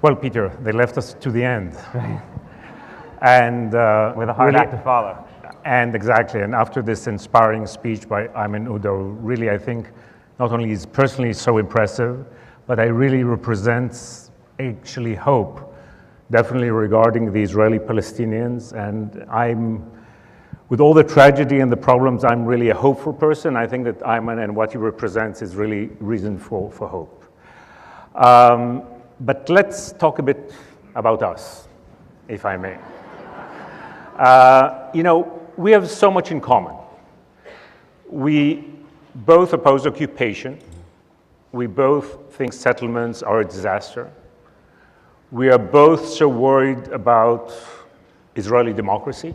Well, Peter, they left us to the end. And with a hard act to follow. And exactly, and after this inspiring speech by Ayman Odeh, really I think not only is personally so impressive, but I really represents actually hope, definitely regarding the Israeli Palestinians. And with all the tragedy and the problems, I'm really a hopeful person. I think that Ayman and what he represents is really reason for hope. But let's talk a bit about us, if I may. We have so much in common. We both oppose occupation. We both think settlements are a disaster. We are both so worried about Israeli democracy.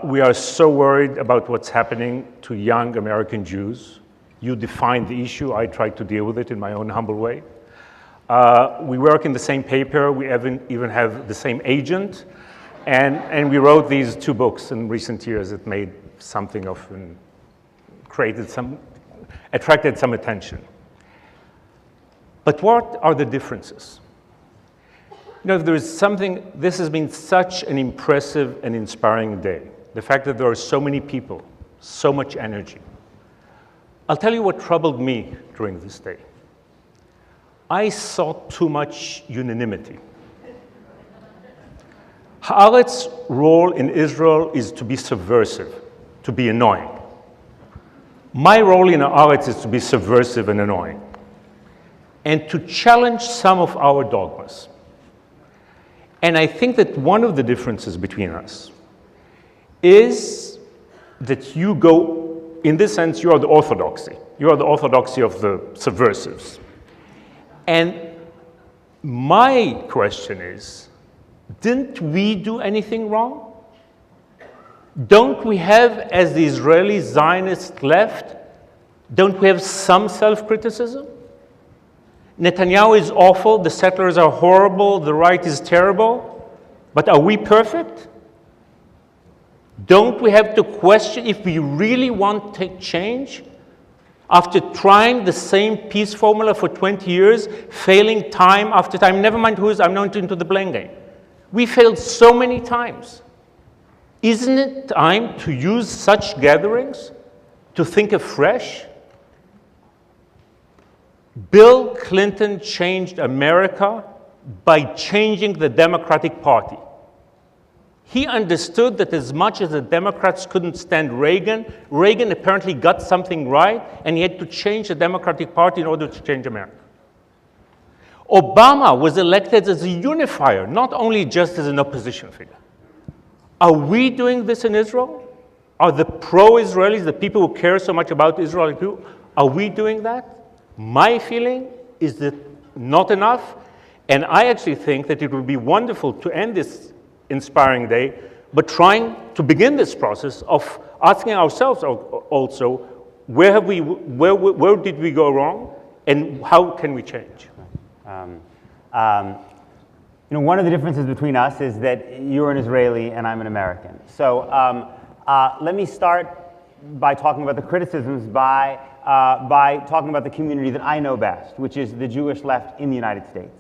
We are so worried about what's happening to young American Jews. You define the issue. I try to deal with it in my own humble way. We work in the same paper. We even have the same agent. And we wrote these 2 books in recent years that made something of, and attracted some attention. But what are the differences? If there is something, this has been such an impressive and inspiring day. The fact that there are so many people, so much energy. I'll tell you what troubled me during this day. I saw too much unanimity. Haaretz's role in Israel is to be subversive, to be annoying. My role in Haaretz is to be subversive and annoying, and to challenge some of our dogmas. And I think that one of the differences between us is that you go, in this sense, you are the orthodoxy. You are the orthodoxy of the subversives. And my question is, didn't we do anything wrong? Don't we have, as the Israeli Zionist left, don't we have some self-criticism? Netanyahu is awful, the settlers are horrible, the right is terrible, but are we perfect? Don't we have to question if we really want to change? After trying the same peace formula for 20 years, failing time after time, never mind who is, I'm not into the blame game. We failed so many times. Isn't it time to use such gatherings to think afresh? Bill Clinton changed America by changing the Democratic Party. He understood that as much as the Democrats couldn't stand Reagan, Reagan apparently got something right, and he had to change the Democratic Party in order to change America. Obama was elected as a unifier, not only just as an opposition figure. Are we doing this in Israel? Are the pro-Israelis, the people who care so much about Israel, are we doing that? My feeling is that not enough, and I actually think that it would be wonderful to end this inspiring day, but trying to begin this process of asking ourselves also, where did we go wrong, and how can we change? One of the differences between us is that you're an Israeli and I'm an American. So let me start by talking about the criticisms by talking about the community that I know best, which is the Jewish left in the United States.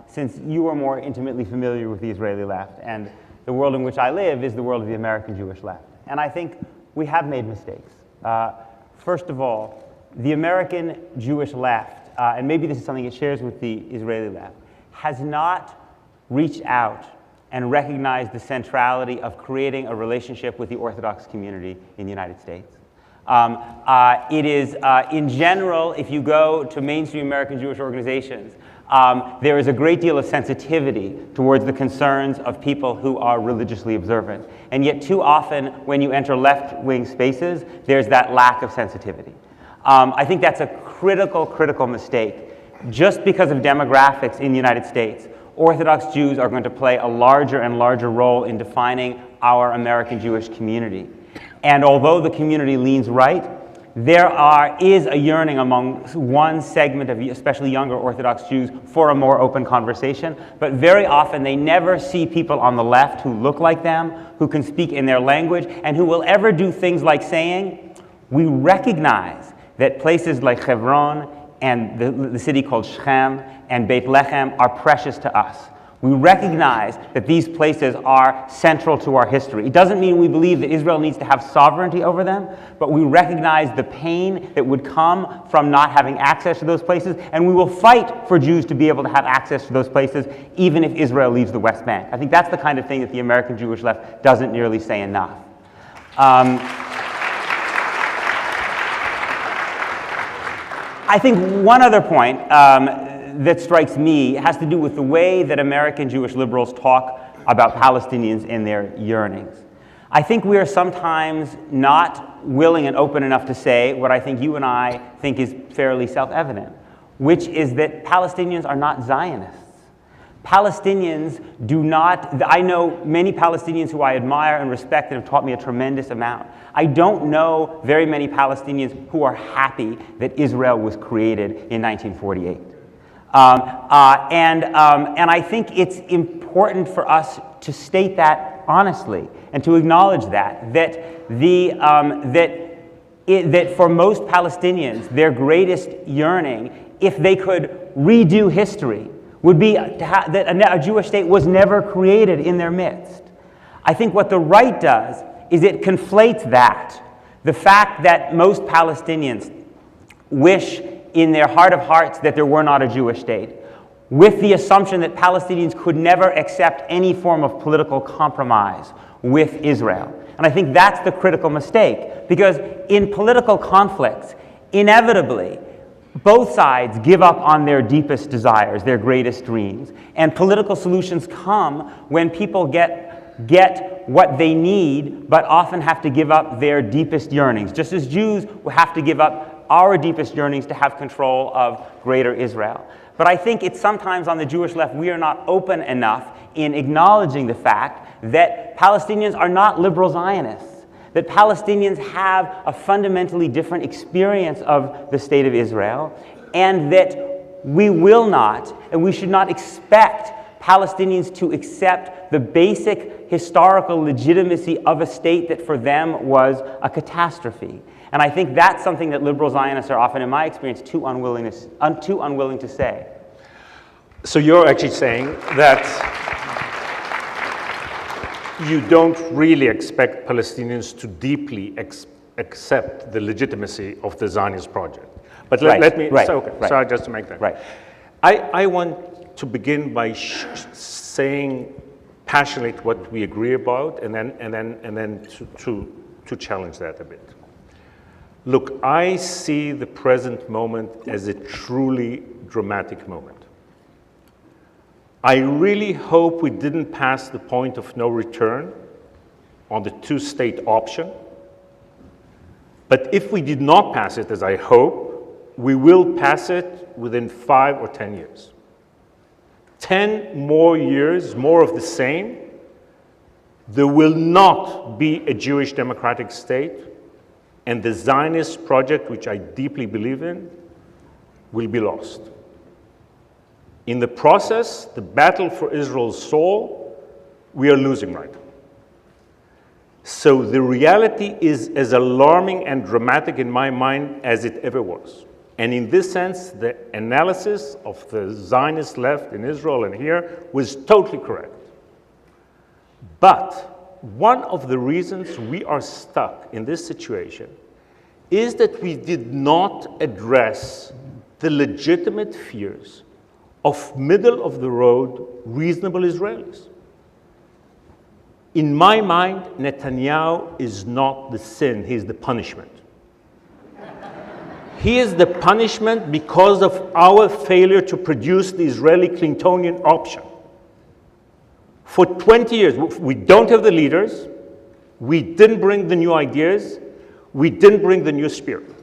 Since you are more intimately familiar with the Israeli left, and the world in which I live is the world of the American Jewish left. And I think we have made mistakes. First of all, the American Jewish left, and maybe this is something it shares with the Israeli left, has not reached out and recognized the centrality of creating a relationship with the Orthodox community in the United States. It is, in general, if you go to mainstream American Jewish organizations, there is a great deal of sensitivity towards the concerns of people who are religiously observant. And yet too often, when you enter left-wing spaces, there's that lack of sensitivity. I think that's a critical mistake. Just because of demographics in the United States, Orthodox Jews are going to play a larger and larger role in defining our American Jewish community. And although the community leans right, there is a yearning among one segment of especially younger Orthodox Jews for a more open conversation, but very often they never see people on the left who look like them, who can speak in their language, and who will ever do things like saying, we recognize that places like Hebron and the city called Shechem and Beit Lechem are precious to us. We recognize that these places are central to our history. It doesn't mean we believe that Israel needs to have sovereignty over them, but we recognize the pain that would come from not having access to those places, and we will fight for Jews to be able to have access to those places, even if Israel leaves the West Bank. I think that's the kind of thing that the American Jewish left doesn't nearly say enough. I think one other point that strikes me has to do with the way that American Jewish liberals talk about Palestinians and their yearnings. I think we are sometimes not willing and open enough to say what I think you and I think is fairly self-evident, which is that Palestinians are not Zionists. Palestinians do not, I know many Palestinians who I admire and respect and have taught me a tremendous amount. I don't know very many Palestinians who are happy that Israel was created in 1948. And I think it's important for us to state that honestly and to acknowledge that for most Palestinians, their greatest yearning, if they could redo history, would be that a Jewish state was never created in their midst. I think what the right does is it conflates that, the fact that most Palestinians wish in their heart of hearts that there were not a Jewish state, with the assumption that Palestinians could never accept any form of political compromise with Israel. And I think that's the critical mistake, because in political conflicts, inevitably, both sides give up on their deepest desires, their greatest dreams, and political solutions come when people get what they need, but often have to give up their deepest yearnings, just as Jews will have to give up our deepest yearnings to have control of greater Israel. But I think it's sometimes on the Jewish left we are not open enough in acknowledging the fact that Palestinians are not liberal Zionists, that Palestinians have a fundamentally different experience of the state of Israel, and that we will not, and we should not expect Palestinians to accept the basic historical legitimacy of a state that for them was a catastrophe. And I think that's something that liberal Zionists are often, in my experience, too unwilling to say. So you're actually saying that you don't really expect Palestinians to deeply accept the legitimacy of the Zionist project. But let me, sorry, just to make that. Right. I want to begin by saying passionately what we agree about, and then to challenge that a bit. Look, I see the present moment as a truly dramatic moment. I really hope we didn't pass the point of no return on the two-state option. But if we did not pass it, as I hope, we will pass it within 5 or 10 years. 10 more years, more of the same, there will not be a Jewish democratic state, and the Zionist project, which I deeply believe in, will be lost. In the process, the battle for Israel's soul, we are losing right now. So the reality is as alarming and dramatic in my mind as it ever was. And in this sense, the analysis of the Zionist left in Israel and here was totally correct. But one of the reasons we are stuck in this situation is that we did not address the legitimate fears of middle-of-the-road, reasonable Israelis. In my mind, Netanyahu is not the sin, he is the punishment. He is the punishment because of our failure to produce the Israeli Clintonian option. For 20 years, we don't have the leaders, we didn't bring the new ideas, we didn't bring the new spirit.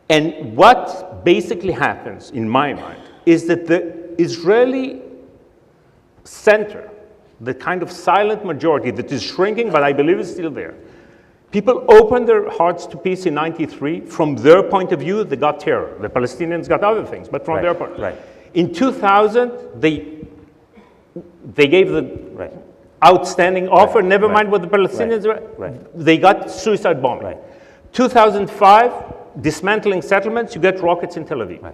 And what basically happens, in my mind, is that the Israeli center, the kind of silent majority that is shrinking, but I believe is still there, people opened their hearts to peace in '93. From their point of view, they got terror. The Palestinians got other things, but from their point. Right. In 2000, they gave the outstanding offer, never mind what the Palestinians they got suicide bombing. 2005, dismantling settlements, you get rockets in Tel Aviv.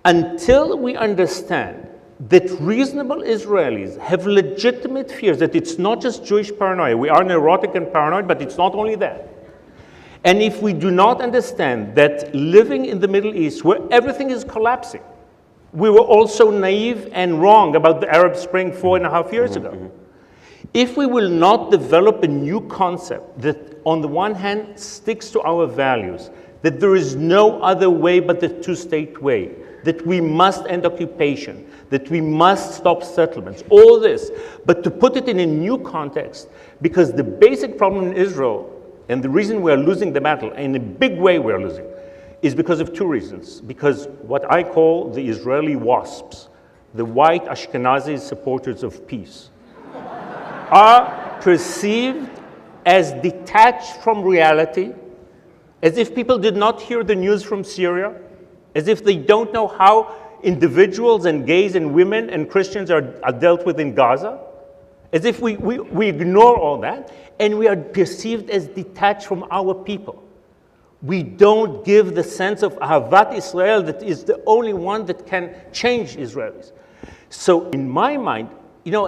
Until we understand that reasonable Israelis have legitimate fears, that it's not just Jewish paranoia. We are neurotic and paranoid, but it's not only that. And if we do not understand that living in the Middle East, where everything is collapsing, we were also naive and wrong about the Arab Spring 4.5 years ago. If we will not develop a new concept that, on the one hand, sticks to our values, that there is no other way but the two-state way, that we must end occupation, that we must stop settlements, all this, but to put it in a new context, because the basic problem in Israel, and the reason we are losing the battle, and in a big way we are losing, is because of two reasons. Because what I call the Israeli WASPs, the white Ashkenazi supporters of peace, are perceived as detached from reality, as if people did not hear the news from Syria, as if they don't know how individuals and gays and women and Christians are dealt with in Gaza, as if we ignore all that, and we are perceived as detached from our people. We don't give the sense of Ahavat Israel that is the only one that can change Israelis. So in my mind, you know,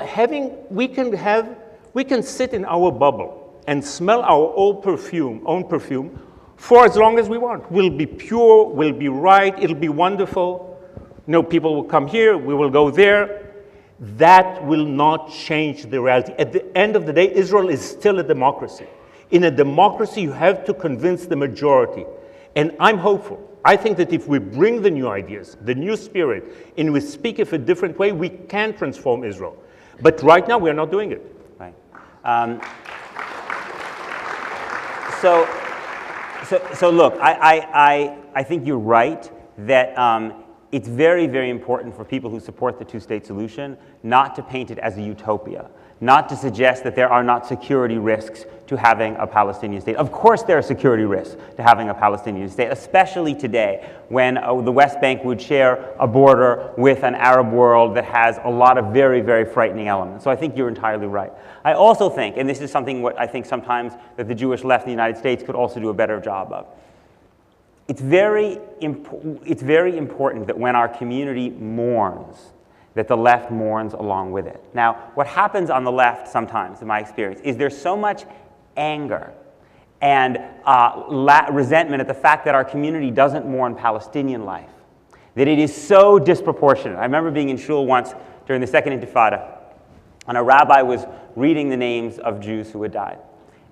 we can sit in our bubble and smell our own perfume for as long as we want. We'll be pure, we'll be right, it'll be wonderful. You know, people will come here, we will go there. That will not change the reality. At the end of the day, Israel is still a democracy. In a democracy, you have to convince the majority. And I'm hopeful. I think that if we bring the new ideas, the new spirit, and we speak of a different way, we can transform Israel. But right now, we are not doing it. Right. So look, I think you're right that it's very, very important for people who support the two-state solution not to paint it as a utopia, not to suggest that there are not security risks to having a Palestinian state. Of course there are security risks to having a Palestinian state, especially today when the West Bank would share a border with an Arab world that has a lot of very, very frightening elements. So I think you're entirely right. I also think, and this is something what I think sometimes that the Jewish left in the United States could also do a better job of, it's very important that when our community mourns, that the left mourns along with it. Now, what happens on the left sometimes, in my experience, is there's so much anger and resentment at the fact that our community doesn't mourn Palestinian life, that it is so disproportionate. I remember being in shul once during the Second Intifada, and a rabbi was reading the names of Jews who had died.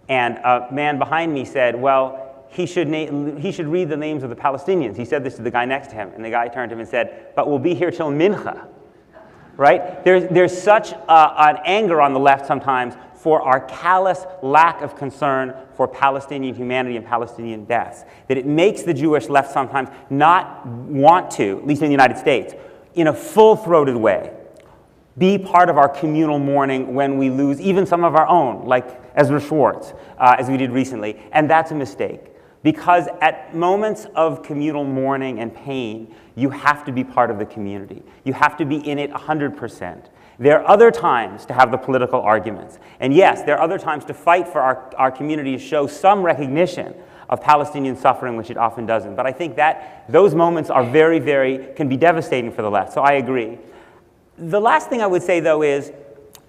And a man behind me said, well, he should read the names of the Palestinians. He said this to the guy next to him, and the guy turned to him and said, but we'll be here till mincha, right? There's such an anger on the left sometimes for our callous lack of concern for Palestinian humanity and Palestinian deaths, that it makes the Jewish left sometimes not want to, at least in the United States, in a full-throated way, be part of our communal mourning when we lose even some of our own, like Ezra Schwartz, as we did recently, and that's a mistake. Because at moments of communal mourning and pain, you have to be part of the community. You have to be in it 100%. There are other times to have the political arguments. And yes, there are other times to fight for our community to show some recognition of Palestinian suffering, which it often doesn't. But I think that those moments are can be devastating for the left. So I agree. The last thing I would say, though, is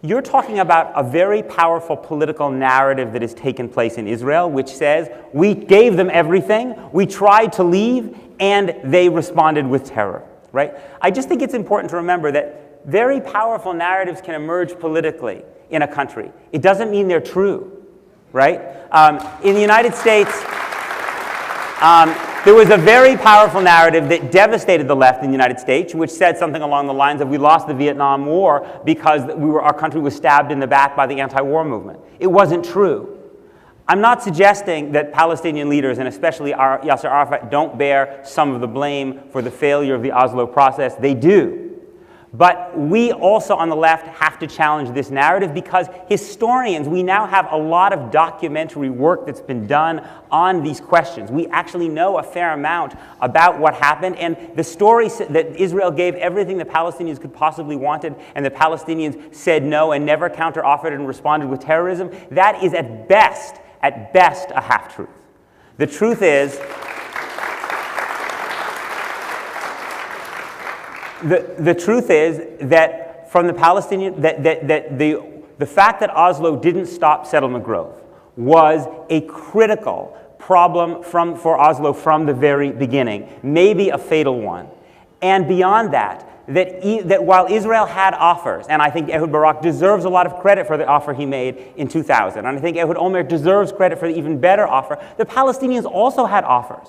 you're talking about a very powerful political narrative that has taken place in Israel, which says, we gave them everything, we tried to leave, and they responded with terror, right? I just think it's important to remember that very powerful narratives can emerge politically in a country. It doesn't mean they're true, right? In the United States, there was a very powerful narrative that devastated the left in the United States, which said something along the lines of, we lost the Vietnam War because our country was stabbed in the back by the anti-war movement. It wasn't true. I'm not suggesting that Palestinian leaders, and especially Yasser Arafat, don't bear some of the blame for the failure of the Oslo process. They do. But we also on the left have to challenge this narrative because historians, we now have a lot of documentary work that's been done on these questions. We actually know a fair amount about what happened, and the story that Israel gave everything the Palestinians could possibly wanted and the Palestinians said no and never counter-offered and responded with terrorism, that is at best a half-truth. The truth is, The truth is that from the Palestinian, the fact that Oslo didn't stop settlement growth was a critical problem for Oslo from the very beginning, maybe a fatal one. And beyond that, that while Israel had offers, and I think Ehud Barak deserves a lot of credit for the offer he made in 2000, and I think Ehud Olmert deserves credit for the even better offer, the Palestinians also had offers.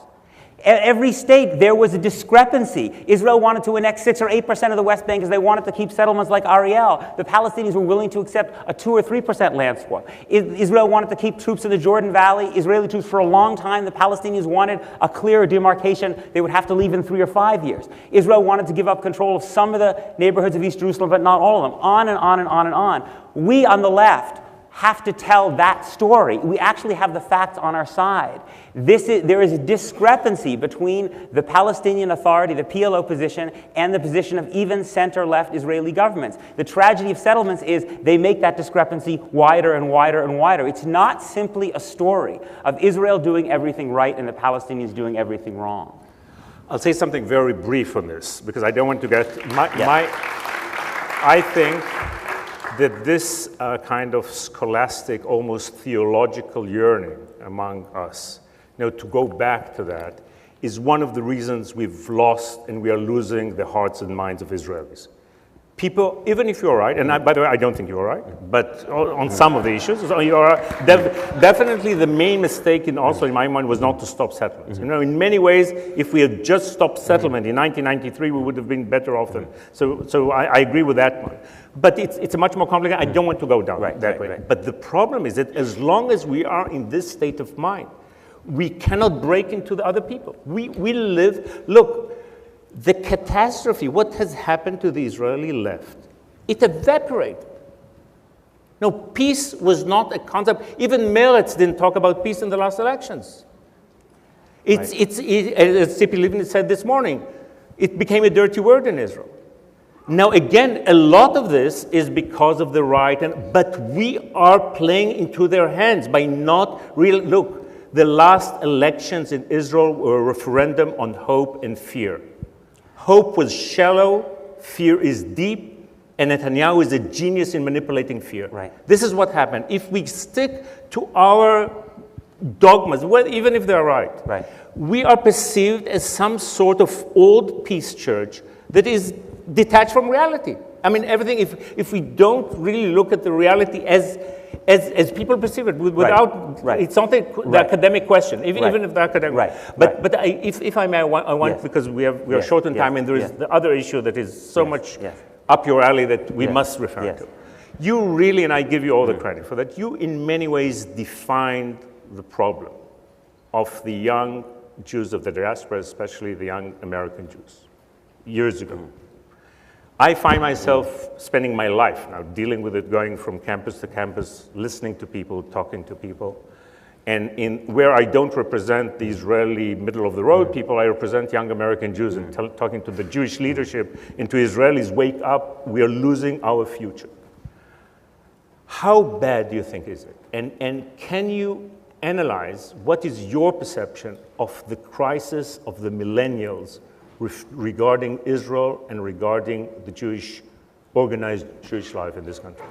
At every state, there was a discrepancy. Israel wanted to annex 6 or 8% of the West Bank because they wanted to keep settlements like Ariel. The Palestinians were willing to accept a 2 or 3% land swap. Israel wanted to keep troops in the Jordan Valley. Israeli troops for a long time. The Palestinians wanted a clearer demarcation. They would have to leave in 3 or 5 years. Israel wanted to give up control of some of the neighborhoods of East Jerusalem, but not all of them. On and on and on and on. We on the left have to tell that story. We actually have the facts on our side. There is a discrepancy between the Palestinian Authority, the PLO position, and the position of even center-left Israeli governments. The tragedy of settlements is they make that discrepancy wider and wider and wider. It's not simply a story of Israel doing everything right and the Palestinians doing everything wrong. I'll say something very brief on this, because I don't want to get... I think that this kind of scholastic, almost theological yearning among us, to go back to that, is one of the reasons we've lost and we are losing the hearts and minds of Israelis. People, even if you're right, and by the way, I don't think you're right, but on some of the issues, so you are definitely the main mistake also in my mind was not to stop settlements. In many ways, if we had just stopped settlement in 1993, we would have been better off than. So I agree with that one. But it's a much more complicated. I don't want to go down that way. Right. But the problem is that as long as we are in this state of mind, we cannot break into the other people. We live. Look. The catastrophe, what has happened to the Israeli left, it evaporated. No, peace was not a concept. Even Meretz didn't talk about peace in the last elections. As Tzipi Livni said this morning, it became a dirty word in Israel. Now, again, a lot of this is because of the right, but we are playing into their hands by not really, look, the last elections in Israel were a referendum on hope and fear. Hope was shallow, fear is deep, and Netanyahu is a genius in manipulating fear. Right. This is what happened. If we stick to our dogmas, even if they're right, we are perceived as some sort of old peace church that is detached from reality. I mean, everything, if we don't really look at the reality as people perceive it, without, it's not the academic question, even if the academic, but if I may, I want because we are short on time, and there is the other issue that is so much up your alley that we must refer to. You really, and I give you all the credit for that, you in many ways defined the problem of the young Jews of the diaspora, especially the young American Jews, years ago. I find myself spending my life now dealing with it, going from campus to campus, listening to people, talking to people. And where I don't represent the Israeli middle-of-the-road people, I represent young American Jews and talking to the Jewish leadership and to Israelis, wake up, we are losing our future. How bad do you think is it? And can you analyze what is your perception of the crisis of the millennials regarding Israel and regarding the organized Jewish life in this country?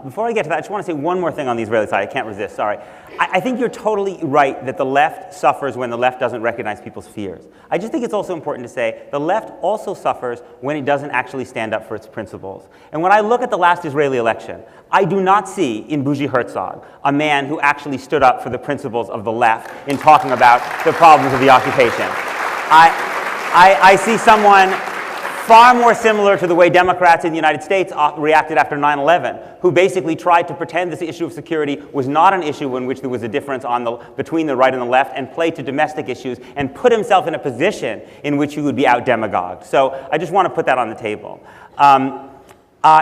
Before I get to that, I just want to say one more thing on the Israeli side. I can't resist, sorry. I think you're totally right that the left suffers when the left doesn't recognize people's fears. I just think it's also important to say the left also suffers when it doesn't actually stand up for its principles. And when I look at the last Israeli election, I do not see in Bougie Herzog a man who actually stood up for the principles of the left in talking about the problems of the occupation. I see someone far more similar to the way Democrats in the United States reacted after 9/11, who basically tried to pretend this issue of security was not an issue in which there was a difference between the right and the left, and played to domestic issues, and put himself in a position in which he would be out-demagogued. So I just want to put that on the table.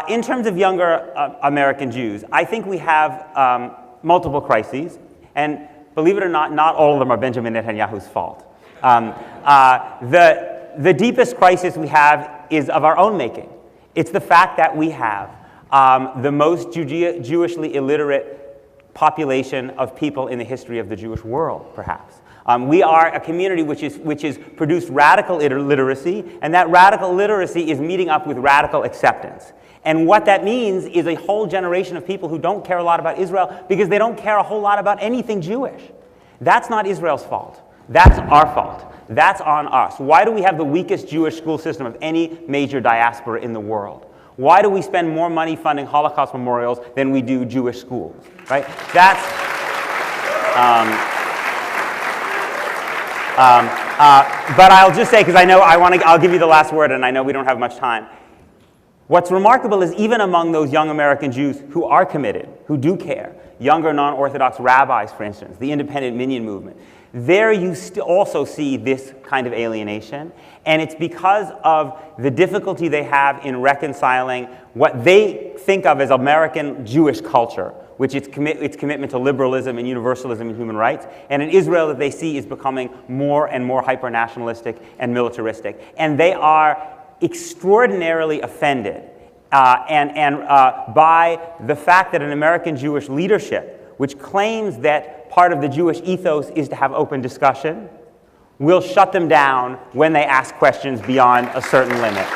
In terms of younger American Jews, I think we have multiple crises, and believe it or not all of them are Benjamin Netanyahu's fault. The deepest crisis we have is of our own making. It's the fact that we have the most Jewishly illiterate population of people in the history of the Jewish world, perhaps. We are a community which has produced radical literacy, and that radical literacy is meeting up with radical acceptance. And what that means is a whole generation of people who don't care a lot about Israel because they don't care a whole lot about anything Jewish. That's not Israel's fault. That's our fault. That's on us. Why do we have the weakest Jewish school system of any major diaspora in the world? Why do we spend more money funding Holocaust memorials than we do Jewish schools? Right? That's but I'll just say, because I know I'll give you the last word, and I know we don't have much time. What's remarkable is even among those young American Jews who are committed, who do care, younger non-Orthodox rabbis, for instance, the independent Minyan movement, there you also see this kind of alienation, and it's because of the difficulty they have in reconciling what they think of as American Jewish culture, which its commitment to liberalism and universalism and human rights, and an Israel that they see is becoming more and more hyper-nationalistic and militaristic. And they are extraordinarily offended by the fact that an American Jewish leadership, which claims that part of the Jewish ethos is to have open discussion, will shut them down when they ask questions beyond a certain limit.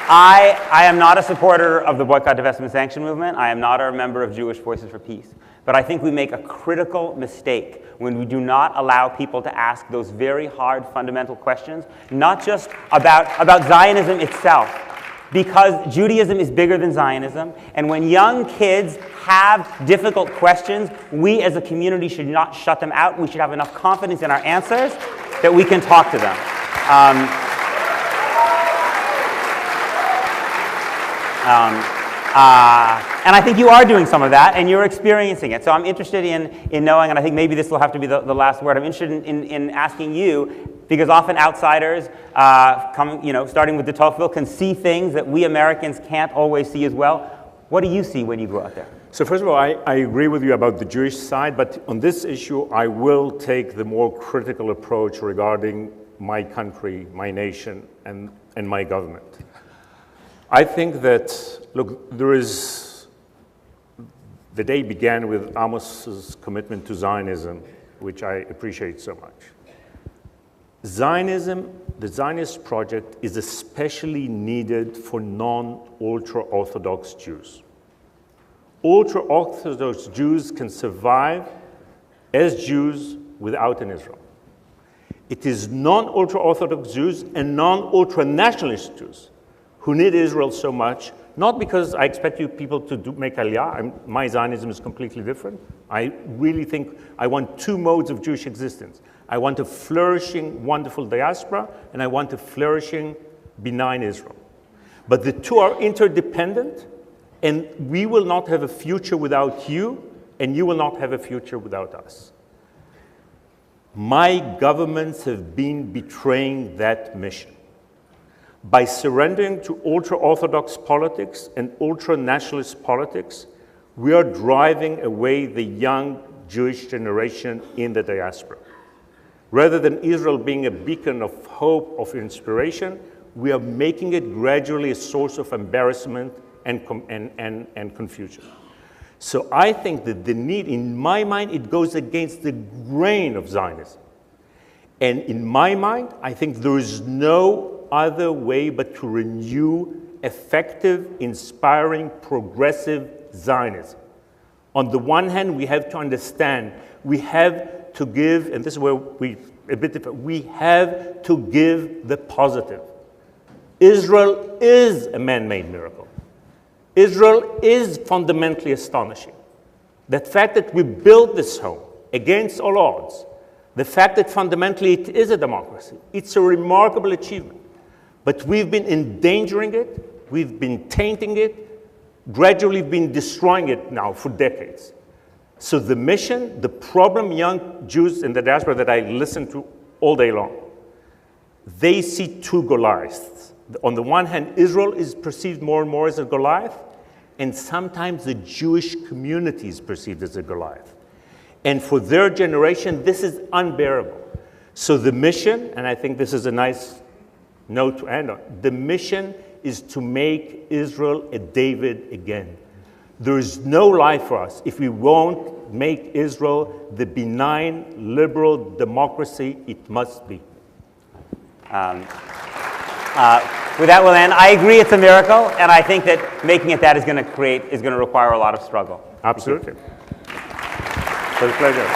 I am not a supporter of the boycott, divestment, sanction movement. I am not a member of Jewish Voices for Peace. But I think we make a critical mistake when we do not allow people to ask those very hard fundamental questions, not just about Zionism itself, because Judaism is bigger than Zionism, and when young kids have difficult questions, we as a community should not shut them out. We should have enough confidence in our answers that we can talk to them. And I think you are doing some of that, and you're experiencing it. So I'm interested in knowing, and I think maybe this will have to be the last word, I'm interested in asking you, because often outsiders, starting with de Tocqueville, can see things that we Americans can't always see as well. What do you see when you go out there? So first of all, I agree with you about the Jewish side, but on this issue, I will take the more critical approach regarding my country, my nation, and my government. I think that, look, the day began with Amos's commitment to Zionism, which I appreciate so much. Zionism, the Zionist project, is especially needed for non-ultra-Orthodox Jews. Ultra-Orthodox Jews can survive as Jews without an Israel. It is non-ultra-Orthodox Jews and non-ultra-nationalist Jews who need Israel so much, not because I expect you people to make Aliyah. My Zionism is completely different. I really think I want two modes of Jewish existence. I want a flourishing, wonderful diaspora, and I want a flourishing, benign Israel. But the two are interdependent, and we will not have a future without you, and you will not have a future without us. My governments have been betraying that mission. By surrendering to ultra-Orthodox politics and ultra-nationalist politics, we are driving away the young Jewish generation in the diaspora. Rather than Israel being a beacon of hope, of inspiration, we are making it gradually a source of embarrassment and confusion. So I think that the need, in my mind, it goes against the grain of Zionism. And in my mind, I think there is no other way but to renew effective, inspiring, progressive Zionism. On the one hand, we have to understand, we have to give, and this is where we have to give the positive. Israel is a man-made miracle. Israel is fundamentally astonishing. The fact that we built this home against all odds, the fact that fundamentally it is a democracy, it's a remarkable achievement. But we've been endangering it, we've been tainting it, gradually been destroying it now for decades. So the mission, the problem young Jews in the diaspora that I listen to all day long, they see two Goliaths. On the one hand, Israel is perceived more and more as a Goliath, and sometimes the Jewish community is perceived as a Goliath. And for their generation, this is unbearable. So the mission, and I think this is a nice note to end on, the mission is to make Israel a David again. There is no life for us if we won't make Israel the benign, liberal democracy it must be. With that, we'll end. I agree it's a miracle, and I think that making it that is going to require a lot of struggle. Absolutely. It's a pleasure.